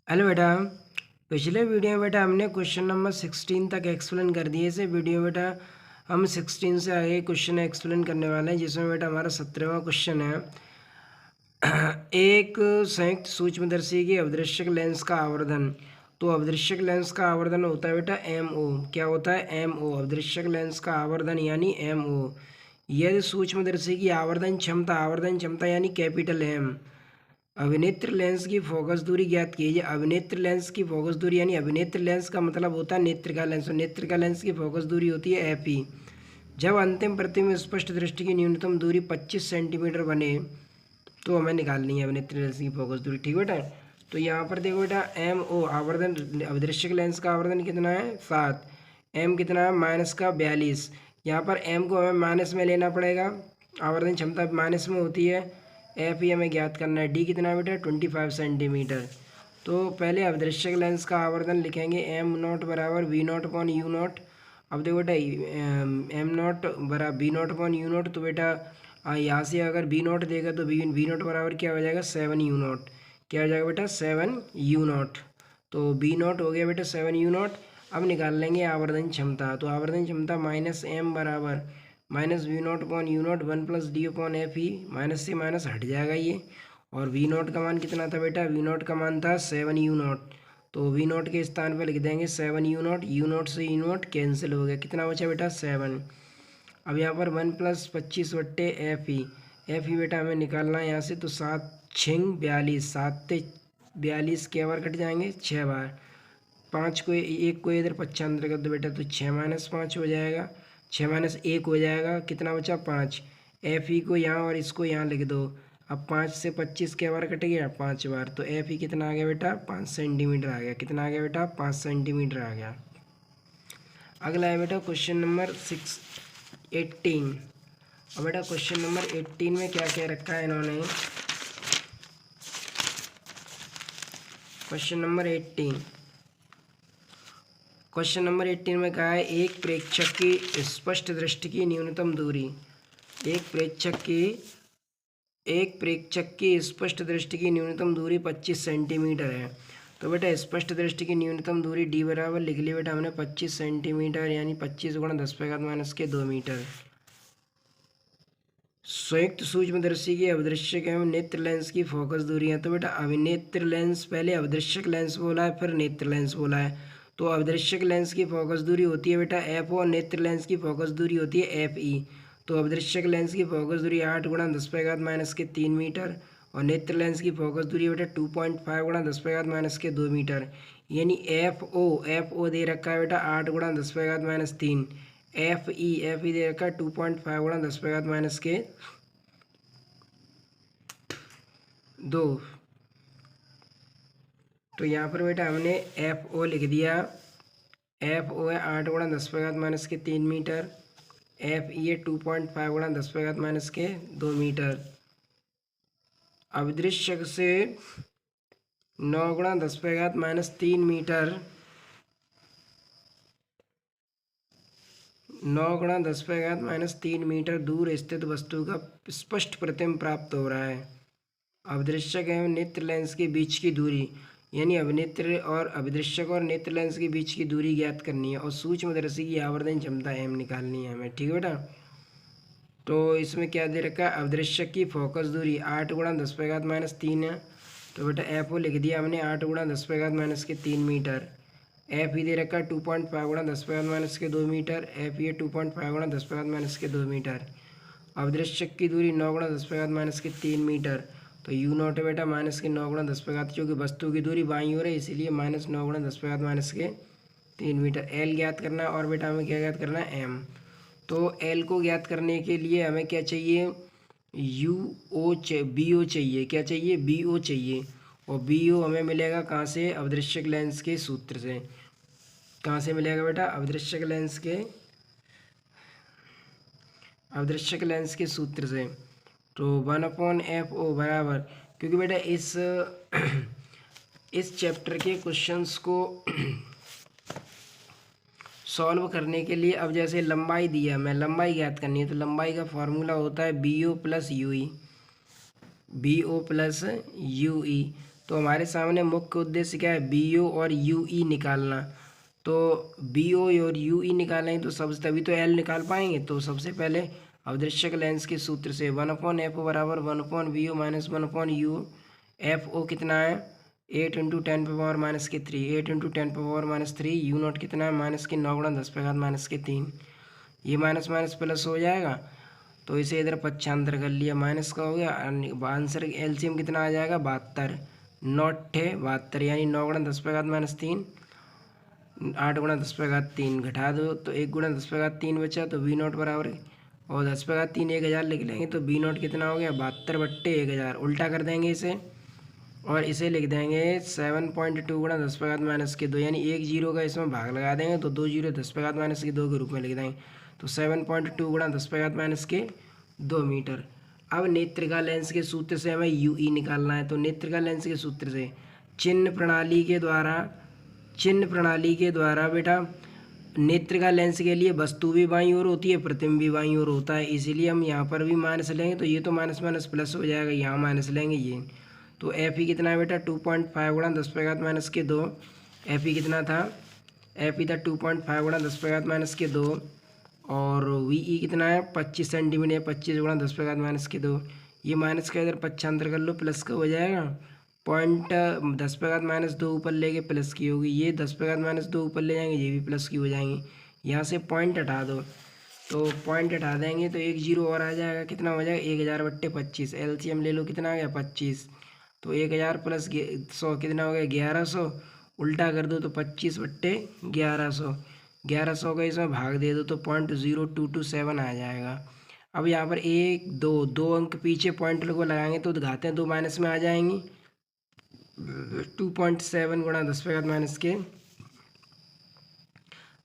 Hello बेटा। पिछले video में बेटा हमने क्वेश्चन नंबर 16 तक एक्सप्लेन कर दिए। इसे वीडियो बेटा हम 16 से आगे क्वेश्चन एक्सप्लेन करने वाले हैं, जिसमें बेटा हमारा 17वां क्वेश्चन है। एक संयुक्त सूक्ष्मदर्शी की अवदृश्यक लेंस का आवर्धन। तो अवदृश्यक लेंस का आवर्धन होता है बेटा एम ओ। क्या होता है? M O. अवदृश्यक लेंस का आवर्धन यानी एम ओ। यदि सूक्ष्मदर्शी की आवर्धन क्षमता यानी कैपिटल एम। अभिनेत्र लेंस की फोकस दूरी ज्ञात कीजिए। अभिनेत्र लेंस की फोकस दूरी यानी अभिनेत्र लेंस का मतलब होता है नेत्र का लेंस, और नेत्र का लेंस की फोकस दूरी होती है एफ ई। जब अंतिम प्रतिबिंब में स्पष्ट दृष्टि की न्यूनतम दूरी 25 सेंटीमीटर बने तो हमें निकालनी है अभिनेत्र लेंस की फोकस दूरी। ठीक बेटा। तो यहाँ पर देखो बेटा एम ओ आवर्धन, अभिदृश्यक लेंस का आवर्धन कितना है 7। एम कितना है -42। यहाँ पर एम को हमें माइनस में लेना पड़ेगा, आवर्धन क्षमता माइनस में होती है। एफ ई हमें ज्ञात करना है। डी कितना है बेटा 25 सेंटीमीटर। तो पहले अभिदृश्यक लेंस का आवर्धन लिखेंगे एम नॉट बराबर V naught upon U naught. अब देखो बेटा एम नॉट बराबर V naught upon U naught. तो बेटा यहाँ से अगर बी नॉट देगा तो बी नॉट बराबर क्या हो जाएगा 7 यू नॉट। क्या हो जाएगा बेटा 7 यू नॉट। तो बी नॉट हो गया बेटा 7 यू नॉट। अब निकाल लेंगे आवर्धन क्षमता। तो आवर्धन क्षमता माइनस एम बराबर minus V naught upon U naught 1 plus D upon F E. Minus से माइनस हट जाएगा ये। और वी नॉट का मान कितना था बेटा? वी नॉट का मान था 7 यू नॉट। तो वी नॉट के स्थान पर लिख देंगे 7 यू नॉट। यू नॉट से यू नॉट कैंसिल हो गया। कितना बचा बेटा 7। अब यहाँ पर 1 प्लस 25 बट्टे एफ ई। एफ ई बेटा हमें निकालना है यहाँ से। तो 7 छिंग 42, 7 से 42 के बार कट जाएंगे 6 बार। 5 को एक को इधर 95 कर दो बेटा, तो 6 माइनस 5 हो जाएगा, 6 माइनस 1 हो जाएगा। कितना बचा 5। एफ ई को यहाँ और इसको यहाँ लिख दो। अब 5 से 25 के बार कट गया 5 बार। तो एफ ई कितना आ गया बेटा 5 सेंटीमीटर आ गया। कितना आ गया बेटा 5 सेंटीमीटर आ गया। अगला है बेटा क्वेश्चन नंबर 18। और बेटा क्वेश्चन नंबर 18 में क्या क्या रखा है इन्होंने? क्वेश्चन नंबर 18 में कहा है एक प्रेक्षक की स्पष्ट दृष्टि की न्यूनतम दूरी। एक प्रेक्षक की स्पष्ट दृष्टि की न्यूनतम दूरी 25 सेंटीमीटर है। तो बेटा स्पष्ट दृष्टि की न्यूनतम दूरी डी बराबर लिख ली बेटा हमने 25 सेंटीमीटर, यानी 25 गुणा 10⁻⁻2 मीटर। संयुक्त सूक्ष्मदर्शी की अवदृश्यक एवं नेत्र लेंस की फोकस दूरियां। तो बेटा अभिनेत्र लेंस, पहले अवदृश्यक लेंस बोला है फिर नेत्र लेंस बोला है। तो अवदृश्यक लेंस की फोकस दूरी होती है बेटा एफ ओ, और नेत्र लेंस की फोकस दूरी होती है एफ ई। तो अवदृश्यक लेंस की फोकस दूरी 8 गुणा 10⁻⁻3 मीटर, और नेत्र लेंस की फोकस दूरी बेटा 2.5 गुणा 10⁻⁻2 मीटर। यानी एफ ओ दे रखा है बेटा 8 गुणा 10⁻3। एफ ई दे रखा है 2.5 गुणा 10⁻2। तो यहाँ पर बेटा हमने एफ ओ लिख दिया। एफ ओ है 8 गुणा 10⁻3 मीटर। एफ ई है 2.5 गुणा 10⁻2 मीटर। अभिदृश्यक से 9 गुणा 10⁻3 मीटर, 9 गुणा 10⁻3 मीटर दूर स्थित वस्तु का स्पष्ट प्रतिबिंब प्राप्त हो रहा है। अभिदृश्यक एवं नेत्र लेंस के बीच की दूरी, यानी अभिनेत्र और अभिदृश्यक और नेत्र लेंस के बीच की दूरी ज्ञात करनी है, और सूक्ष्मदर्शी की आवर्धन क्षमता एम निकालनी है हमें। ठीक है बेटा। तो इसमें क्या दे रखा है? अभिदृश्यक की फोकस दूरी 8 गुणा 10⁻3 है। तो बेटा एफ ओ लिख दिया हमने 8 गुणा 10⁻3 मीटर। एफ ई दे रखा है 2.5 गुणा 10⁻2 मीटर। एफ ई 2.5 गुणा 10⁻2 मीटर। अवदृश्यक की दूरी 9 गुणा 10⁻3 मीटर। तो यू नॉट है बेटा माइनस के 9 गुणा 10⁻, क्योंकि वस्तु की दूरी बाईं ओर है इसीलिए -9 गुणा 10⁻3 मीटर। एल ज्ञात करना है, और बेटा हमें क्या ज्ञात करना है? एम। तो एल को ज्ञात करने के लिए हमें क्या चाहिए? बी ओ चाहिए। क्या चाहिए? बी ओ चाहिए। और बी ओ हमें मिलेगा कहाँ से? अवदृश्यक लेंस के सूत्र से। कहाँ से मिलेगा बेटा? अवदृश्यक लेंस के सूत्र से। तो 1/f(o) बराबर, क्योंकि बेटा इस चैप्टर के क्वेश्चंस को सॉल्व करने के लिए, अब जैसे लंबाई दिया, हमें लंबाई ज्ञात करनी है, तो लंबाई का फॉर्मूला होता है B O plus U E. तो हमारे सामने मुख्य उद्देश्य क्या है, बी ओ और यू ई निकालना। तो बी ओ और यू ई निकालेंगे तो सबसे तभी तो एल निकाल पाएंगे। तो सबसे पहले अवदृश्यक लेंस के सूत्र से 1/f बराबर 1/bu minus 1/u। F O कितना है 8 × 10⁻³ 8 × 10⁻³ यू नॉट कितना है माइनस के 9×10⁻³ ये माइनस माइनस प्लस हो जाएगा। तो इसे इधर पक्षांतर कर लिया, माइनस का हो गया। आंसर एलसीएम कितना आ जाएगा 72, 9×72 यानी 9×10⁻³ 8×10⁻³ घटा दो तो 1×10⁻³ बचा। तो वी नॉट बराबर और 10⁻³ 1000 लिख लेंगे तो वी नॉट कितना हो गया 72/1000। उल्टा कर देंगे इसे और इसे लिख देंगे 7.2×10⁻², यानी एक जीरो का इसमें भाग लगा देंगे तो 2 जीरो 10⁻² के रूप में लिख देंगे। तो 7.2×10⁻² मीटर। अब नेत्रिका लेंस के सूत्र से हमें यू ई निकालना है। तो नेत्रिका लेंस के सूत्र से चिन्ह प्रणाली के द्वारा बेटा नेत्रिका लेंस के लिए वस्तु भी बाईं ओर होती है, प्रतिबिंब भी बाईं ओर होता है, इसीलिए हम यहाँ पर भी माइनस लेंगे। तो ये तो माइनस माइनस प्लस हो जाएगा, यहाँ माइनस लेंगे ये। तो एफ ई कितना है बेटा 2.5×10⁻²। एफ ई कितना था, एफ ई था 2.5×10⁻²। और वी ई कितना है 25 सेंटीमीटर, 25×10⁻²। ये माइनस का इधर पक्षांतर कर लो, प्लस का हो जाएगा। 0.10⁻² ऊपर लेके प्लस की होगी, ये 10⁻² ऊपर ले जाएंगे, ये भी प्लस की हो जाएंगी। यहाँ से पॉइंट हटा दो तो पॉइंट हटा देंगे तो एक जीरो और आ जाएगा, कितना हो जाएगा 1000/25। एलसीएम ले लो कितना आ गया 25। तो 1000 + 100 कितना हो गया 1100। उल्टा कर दो तो 25/1100, 1100 का इसमें भाग दे दो तो 0.0227 आ जाएगा। अब यहाँ पर 1 2 अंक पीछे पॉइंट को लगाएंगे तो घातें 2 माइनस में आ जाएंगी। 2.7×10⁻²।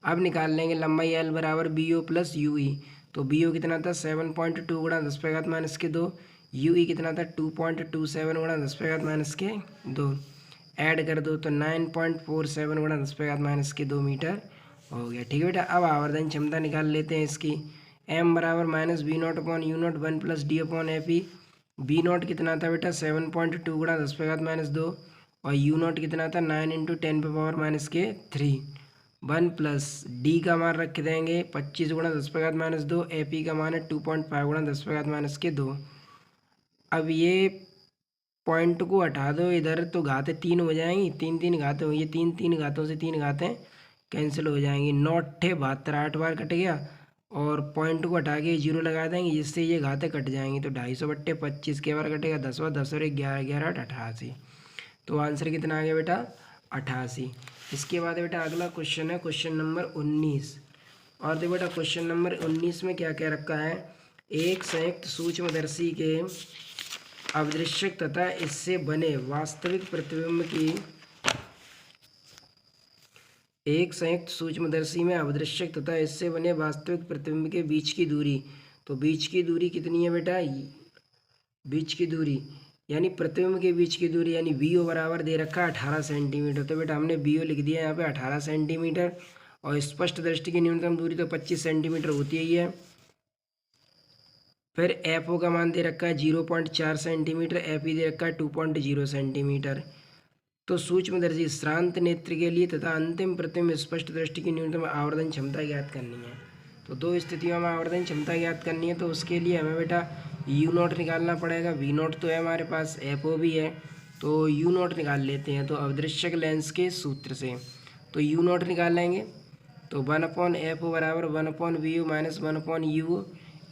अब निकाल लेंगे लंबाई एल बराबर B O plus U E. तो बी ओ कितना था 7.2×10⁻², यू ई कितना था 2.27×10⁻²। ऐड कर दो तो 9.47×10⁻² मीटर हो गया। ठीक है बेटा। अब आवर्धन क्षमता निकाल लेते हैं इसकी। एम बराबर -v0/u0 1 + d/f। बी नॉट कितना था बेटा 7.2×10⁻² और यू नॉट कितना था 9 × 10⁻³ 1 + डी का मान रख देंगे 25×10⁻²। एफ ई का मान है 2.5×10⁻²। अब ये पॉइंट को हटा दो इधर तो घातें 3 हो जाएंगी, 3 3 घातें होंगी, 3 3 घातों से 3 घातें कैंसिल हो जाएंगी। 9 × 72 8 बार कट गया और पॉइंट को हटा के जीरो लगा देंगे जिससे ये घातें कट जाएंगी। तो 250/25 के बार कटेगा 10 बार, 10 और 1 11 11 88। तो आंसर कितना आ गया बेटा 88। इसके बाद बेटा अगला क्वेश्चन है क्वेश्चन नंबर 19। और देखो बेटा क्वेश्चन नंबर 19 में क्या क्या रखा है। एक संयुक्त सूक्ष्मदर्शी के अवदृश्यक तथा इससे बने वास्तविक प्रतिबिंब की एक संयुक्त सूक्ष्मदर्शी में अवदृश्यक तथा इससे बने वास्तविक प्रतिबिंब के बीच की दूरी। तो बीच की दूरी कितनी है बेटा, बीच की दूरी यानी प्रतिबिंब के बीच की दूरी यानी वी ओ बराबर दे रखा है 18 सेंटीमीटर। तो बेटा हमने वी ओ लिख दिया यहाँ पे 18 सेंटीमीटर। और स्पष्ट दृष्टि की न्यूनतम दूरी तो 25 सेंटीमीटर होती ही है। फिर एफ ओ का मान दे रखा है 0.4 सेंटीमीटर, एफ ई दे रखा है 2.0 सेंटीमीटर। तो सूक्ष्मदर्शी श्रांत नेत्र के लिए तथा अंतिम प्रतिबिंब स्पष्ट दृष्टि की न्यूनतम आवर्धन क्षमता ज्ञात करनी है। तो दो स्थितियों में आवर्धन क्षमता ज्ञात करनी है तो उसके लिए हमें बेटा यू नॉट निकालना पड़ेगा। वी नॉट तो है हमारे पास, एफ ओ भी है, तो यू नॉट निकाल लेते हैं। तो अवदृश्यक लेंस के सूत्र से तो यू नॉट निकालेंगे तो 1/f ओ बराबर 1/v o minus 1/u।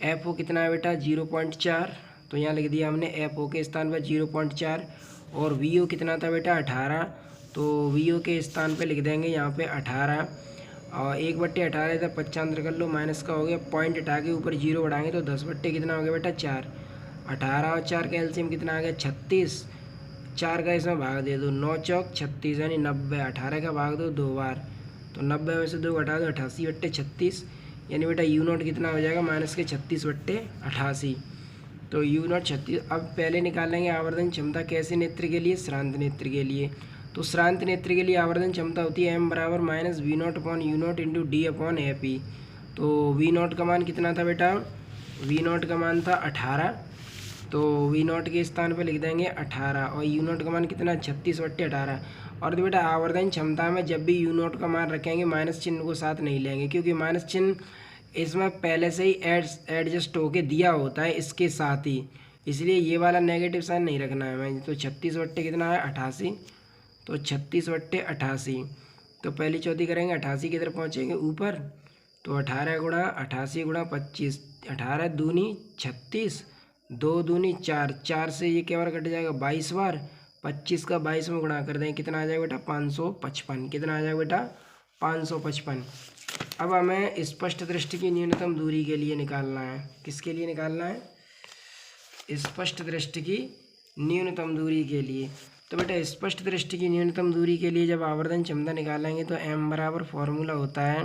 F O कितना है बेटा 0.4, तो यहाँ लिख दिया हमने एफ ओ के स्थान पर 0.4। और वी ओ कितना था बेटा 18, तो वी ओ के स्थान पे लिख देंगे यहाँ पे 18। और 1/18 इधर पक्षांतर कर लो, माइनस का हो गया, पॉइंट हटा के ऊपर जीरो बढ़ाएंगे तो 10 कितना हो गया बेटा 4। 18 और 4 का एलसीएम कितना आ गया 36। 4 का इसमें भाग दे दो, 9 चौक 36 यानी 90। 18 का भाग दो 2 बार तो 90 में से 2 घटा दो 88/36 यानी बेटा यू नॉट कितना हो जाएगा -36/88। तो यू नॉट 36। अब पहले निकालेंगे आवर्धन क्षमता कैसे नेत्र के लिए, श्रांत नेत्र के लिए। तो श्रांत नेत्र के लिए आवर्धन क्षमता होती है m बराबर -v0/u0 इंटू d/f ई। तो वी नॉट का मान कितना था बेटा, वी नॉट का मान था 18 तो वी नॉट के स्थान पे लिख देंगे 18 और यू नॉट का मान कितना 36/18। और तो बेटा आवर्धन क्षमता में जब भी यू नॉट का मान रखेंगे माइनस चिन्ह को साथ नहीं लेंगे, क्योंकि माइनस चिन्ह इसमें पहले से ही एडजस्ट होके दिया होता है इसके साथ ही, इसलिए ये वाला नेगेटिव साइन नहीं रखना है हमें। तो 36 कितना है 88, तो 36/88। तो पहली चौथी करेंगे 88 की तरफ पहुँचेंगे ऊपर, तो 18 गुणा 88 गुणा 25, 18 दूनी 36, 2 दूनी 4, 4 से ये क्या बार कट जाएगा 22 बार, 25 का 22 में गुणा कर देंगे, कितना आ जाएगा बेटा 555। कितना आ जाएगा बेटा 555। अब हमें स्पष्ट दृष्टि की न्यूनतम दूरी के लिए निकालना है। किसके लिए निकालना है? स्पष्ट दृष्टि की न्यूनतम दूरी के लिए। तो बेटा स्पष्ट दृष्टि की न्यूनतम दूरी के लिए जब आवर्धन क्षमता निकालेंगे तो m बराबर फॉर्मूला होता है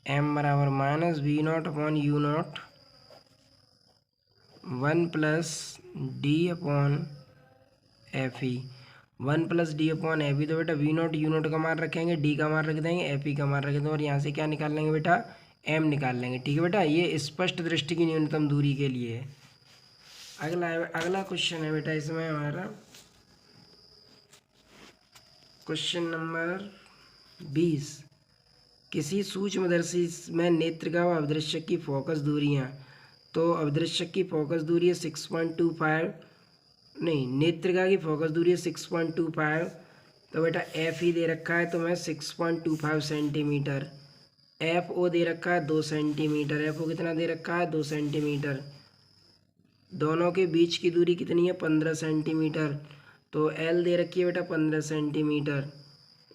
m बराबर minus V naught upon U naught 1 plus D upon F E, 1 plus D upon F E. तो बेटा वी नॉट यू नॉट का मान रखेंगे, डी का मान रख देंगे, एफ ई का मान रख देंगे, और यहाँ से क्या निकाल लेंगे बेटा एम निकाल लेंगे। ठीक है बेटा, ये स्पष्ट दृष्टि की न्यूनतम दूरी के लिए है। अगला क्वेश्चन है बेटा इसमें हमारा क्वेश्चन नंबर 20। किसी सूक्ष्मदर्शी में नेत्रिका व अवदृश्यक की फोकस दूरियाँ, तो अवदृश्यक की फोकस दूरी है 6.25, नहीं नेत्रिका की फोकस दूरी है 6.25। तो बेटा एफ ई दे रखा है तो मैं 6.25 सेंटीमीटर, एफ ओ दे रखा है 2 सेंटीमीटर, एफ ओ कितना दे रखा है 2 सेंटीमीटर, दोनों के बीच की दूरी कितनी है 15 सेंटीमीटर, तो एल दे रखी है बेटा 15 सेंटीमीटर।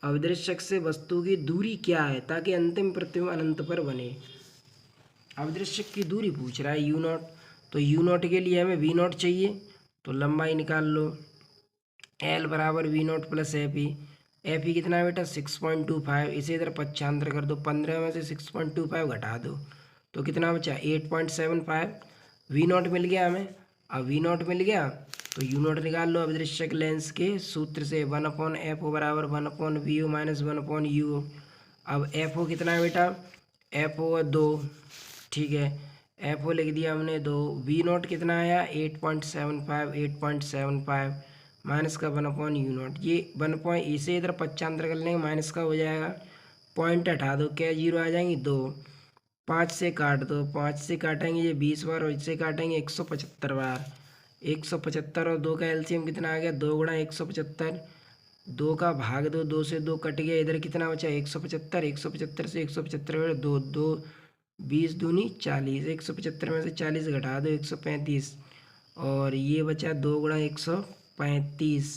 अवदृश्यक से वस्तु की दूरी क्या है ताकि अंतिम प्रतिबिंब अनंत पर बने। अवदृश्यक की दूरी पूछ रहा है यू नॉट, तो यू नॉट के लिए हमें वी नॉट चाहिए, तो लंबाई निकाल लो, एल बराबर V naught plus F E. F E कितना है बेटा 6.25, इसे इधर पक्षांतर कर दो, 15 में से 6.25 घटा दो तो कितना बचा 8.75। वी नॉट मिल गया हमें। अब वी नॉट मिल गया तो यू नॉट निकाल लो अवदृश्यक लेंस के सूत्र से, 1/एफ ओ बराबर 1/वी ओ माइनस 1/यू ओ। अब एफ ओ कितना है बेटा, एफ ओ 2, ठीक है, एफ ओ लिख दिया हमने 2। वी नॉट कितना आया 8.75, 8.75 माइनस का 1/यू नॉट, ये 1 पॉइंट, इसे इधर पक्षांतर कर लेंगे, माइनस का हो जाएगा, पॉइंट हटा दो, क्या जीरो आ जाएंगी 2, 5 से काट दो, 5 से काटेंगे ये 20 बार, और इससे काटेंगे 175 बार, 175 और 2 का एलसीएम कितना आ गया 2 गुणा 175, 2 का भाग दो, 2 से 2 कट गया, इधर कितना बचा 175, 175 से 175 2 2 20 दूनी 40, 175 में से 40 घटा दो 135, और ये बचा 2 गुणा 135,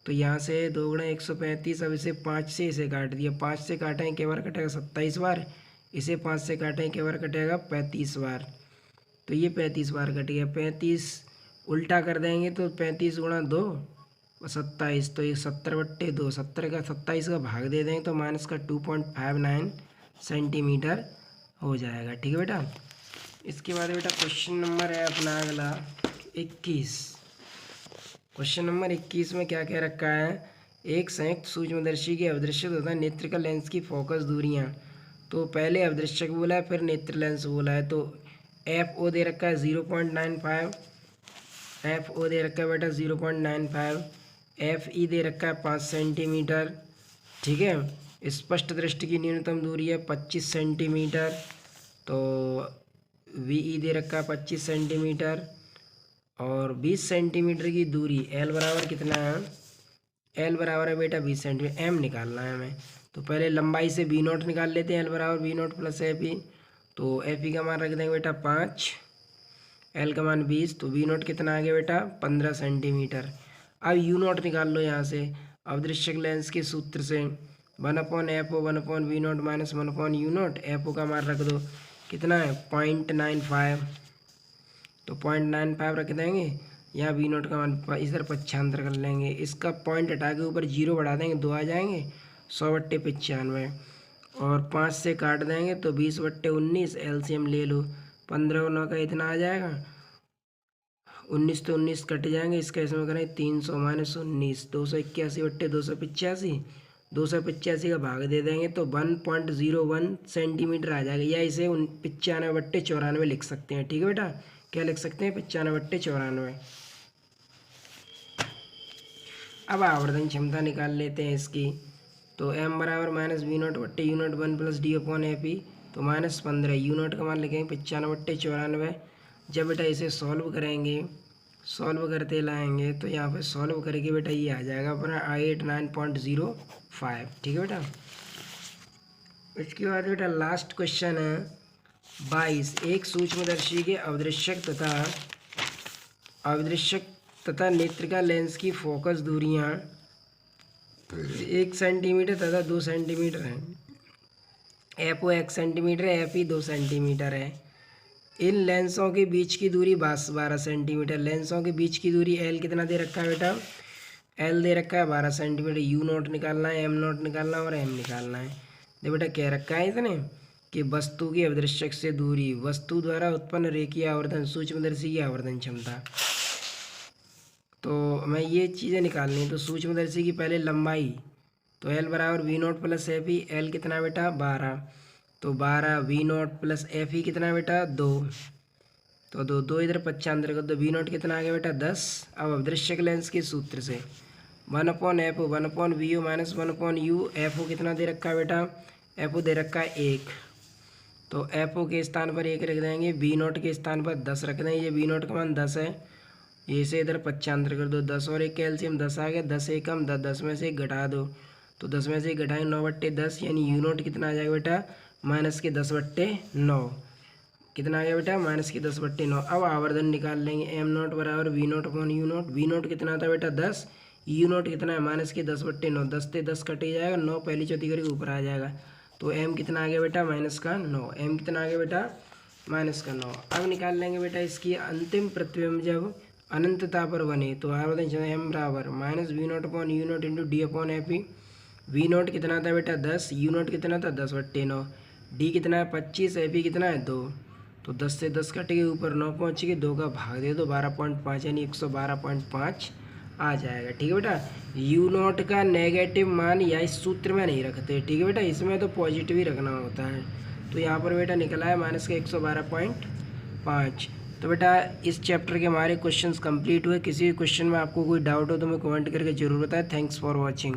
तो यहाँ से 2 गुणा 135, अब इसे 5 से इसे काट दिया, 5 से काटेंगे क्या बार कटेगा 27 बार, इसे 5 से काटेंगे क्या बार कटेगा 35 बार, तो ये 35 बार कट गया। 35 उल्टा कर देंगे तो 35 गुणा 2 27, तो ये 70/2, 70 का 27 का भाग दे देंगे तो माइनस का 2.59 सेंटीमीटर हो जाएगा। ठीक है बेटा। इसके बाद बेटा क्वेश्चन नंबर है अपना अगला 21। क्वेश्चन नंबर 21 में क्या कह रखा है, एक संयुक्त सूक्ष्मदर्शी की अवदृश्यक तथा नेत्रिका लेंस की फोकस दूरियां, तो पहले अवदृश्यक बोला है फिर नेत्र लेंस बोला है, तो एफ ओ दे रखा है 0.95, एफ ओ दे रखा है बेटा 0.95, एफ ई दे रखा है 5 सेंटीमीटर, ठीक है। स्पष्ट दृष्टि की न्यूनतम दूरी है 25 सेंटीमीटर, तो वी ई दे रखा है 25 सेंटीमीटर, और 20 सेंटीमीटर की दूरी एल बराबर कितना है, एल बराबर है बेटा 20 सेंटीमीटर, एम निकालना है हमें। तो पहले लंबाई से वी नॉट निकाल लेते हैं, एल बराबर V naught plus F E, तो एफ ई का मान रख देंगे बेटा 5, एल का मान 20, तो वी नॉट कितना आ गया बेटा 15 सेंटीमीटर। अब यू नॉट निकाल लो यहाँ से अवदृश्यक लेंस के सूत्र से, 1/एफ ओ 1/वी नॉट माइनस 1/यू नॉट, एफ ओ का मान रख दो कितना है 0.95, तो 0.95 रख देंगे, यहाँ वी नॉट का मान इधर पक्षांतर कर लेंगे, इसका पॉइंट हटा के ऊपर 0 बढ़ा देंगे, 2 आ जाएंगे, 100/95, और 5 से काट देंगे तो 20/19, एलसीएम ले लो, 15 9 का इतना आ जाएगा 19 तो 19 कट जाएंगे, इसका इसमें करें 300 माइनस 19, 281 बट्टे 285, 285 का भाग दे देंगे तो 1.01 सेंटीमीटर आ जाएगा, या इसे 95/94 लिख सकते हैं। ठीक है बेटा, क्या लिख सकते हैं? 95/94। अब आवर्धन क्षमता निकाल लेते हैं इसकी। तो m बराबर माइनस वी नॉट बट्टे you naught 1 plus D upon A P, तो -15, यू नॉट का मान लिखेंगे 95/94। जब बेटा इसे सॉल्व करेंगे, सॉल्व करते लाएंगे तो यहाँ पे सॉल्व करके बेटा ये आ जाएगा अपना 89.05। ठीक है बेटा। इसके बाद बेटा लास्ट क्वेश्चन है 22। एक सूक्ष्मदर्शी के अवदृश्यक तथा नेत्रिका लेंस की फोकस दूरियां 1 सेंटीमीटर तथा 2 सेंटीमीटर है। एफओ 1 सेंटीमीटर है, एफई 2 सेंटीमीटर है। इन लेंसों के बीच की दूरी 12 सेंटीमीटर। लेंसों के बीच की दूरी एल कितना दे रखा है बेटा? एल दे रखा है 12 सेंटीमीटर। यू नॉट निकालना है, एम नॉट निकालना है और एम निकालना है। देखो बेटा क्या रखा है इसने कि वस्तु की अवदृश्यक से दूरी, वस्तु द्वारा उत्पन्न रेखीय आवर्धन, सूक्ष्मदर्शी की आवर्धन क्षमता। तो मैं ये चीज़ें निकालनी है। तो सूक्ष्मदर्शी की पहले लंबाई, तो एल बराबर V naught plus F E. L कितना बेटा? 12, तो 12 V naught plus F E कितना बेटा? 2, तो 2 इधर 95 कर दो। वी नॉट कितना आ गया बेटा? 10। अब अवदृश्यक लेंस के सूत्र से 1/f 1/vu minus 1/u। F O कितना दे रखा है बेटा? एफ ओ दे रखा है 1, तो एफ ओ के स्थान पर 1 रख देंगे, वी नॉट के स्थान पर 10 रख देंगे। ये वी नॉट का मान 10 है, ये से इधर 95 कर दो। 10 और 1 कैल्शियम 10 आ गया, 10 1 कम 10, 10 में से 1 घटा दो, तो 10 में से 1 घटाएं 9/10, यानी यू नॉट कितना आ जाएगा बेटा? -10/9। कितना आ गया बेटा? -10/9। अब आवर्धन निकाल लेंगे। एम नॉट बराबर V naught upon U naught. V naught कितना था बेटा? 10। यू नॉट कितना है? -10/9। 10 से 10 कट ही जाएगा, 9 पहली चौथी करके ऊपर आ जाएगा, तो एम कितना आ गया बेटा? -9। एम कितना आ गया बेटा? -9। अब निकाल लेंगे बेटा इसकी अंतिम प्रतिबिंब जब अनंतता पर बने, तो आवर्धन क्षमता एम बराबर -V naught upon U naught into D upon F E. V naught कितना था बेटा? 10। यू नॉट कितना था? 10/9। डी कितना है? 25। एफ ई कितना है? 2, तो 10 से 10 कट के ऊपर 9 पहुँच के 2 का भाग दे दो, 12.5 यानी 112.5 आ जाएगा। ठीक है बेटा। यू नॉट का नेगेटिव मान या इस सूत्र में नहीं रखते, ठीक है बेटा, इसमें तो पॉजिटिव ही रखना होता है। तो यहाँ पर बेटा निकला है -112.5। तो बेटा इस चैप्टर के हमारे क्वेश्चंस कंप्लीट हुए। किसी भी क्वेश्चन में आपको कोई डाउट हो तो मैं कमेंट करके जरूर बताएं। Thanks for watching.